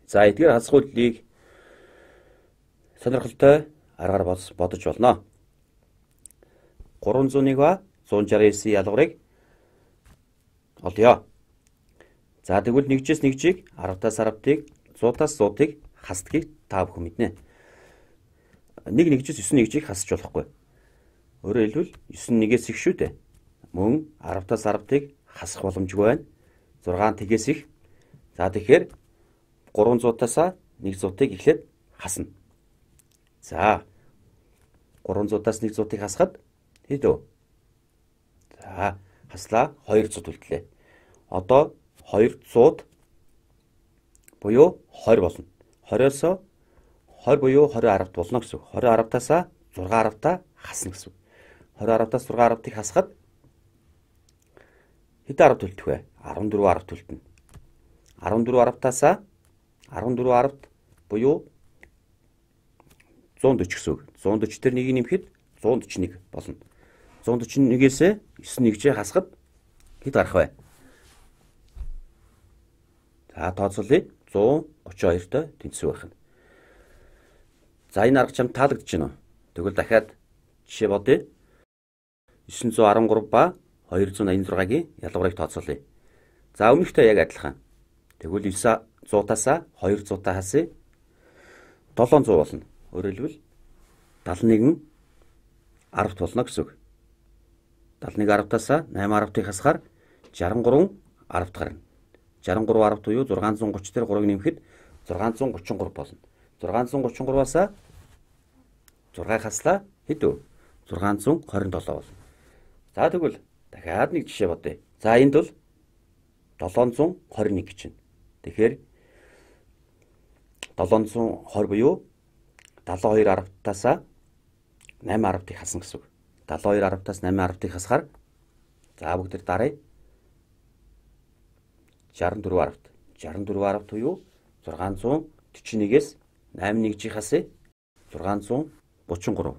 За эдгээр хасгууллыг сонирхолтой аргаар бодож болно. 301 ба 169 ялгарыг олъё. За тэгвэл 1-с 1-ийг 10-аас 10-ыг 100-аас 100-ыг хасдгийг та бүхэн мэднэ. 1-1-с 9-1-ийг хасч болохгүй. Өөрөөр хэлбэл 9-1-ээс их шүү дээ. Мөн 10-аас 10-ыг хасах боломжгүй байна. 6-ээс их. За тэгэхээр 300-аас 100-ыг эхлээд хасна. За 300-аас 100-ыг хасахад хэд вэ? За хаслаа 200 үлдлээ. Одоо 200 буюу 20 болно. 20-оос 20 буюу 20 10 болно гэсэн үг. 20 10-аас 6 10-та хасна гэсэн үг. 20 10-аас 6 10-ыг хасахад хэд 10 төлтөх вэ? 14 10 төлтөнө. 14 10-таас 14 10-т буюу 140 гэсэн үг. 140 дээр 1-ийг нэмэхэд 141 болно. 141-ээс 9-1-ийг хасахад хэд гарах вэ? За тооцоолъя. 132-той тэнцвэр байх нь. За энэ арга чамд таалагдж байна уу? Тэгвэл дахиад жишээ бодъё. 913 ба 286-гийн ялгарыг тооцоолъя. За өмнөхтэй яг адилхан. Тэгвэл 900-аас 200-та хасъя. 700 болно. Өөрөөр хэлбэл 71 10 болно гэсэн үг. 71 10-таас 8 10-ыг хасахаар 63 10 гарна. 63 10 буюу 630 дээр 3-ыг нэмэхэд 633 болно. 633-аас 6-ыг хаслаа хэд вэ? 627 болно. За тэгвэл дахиад нэг жишээ бодъё. За энд бол 721 гэж байна. Тэгэхээр 720 буюу 72 10-таас 8 10-ыг хасна гэсэн үг. 72 10-таас 8 10-ыг хасахаар за бүгд дарая. 64 10-т. 64 10 буюу 641-ээс 8 1-ийг хасъя. 633.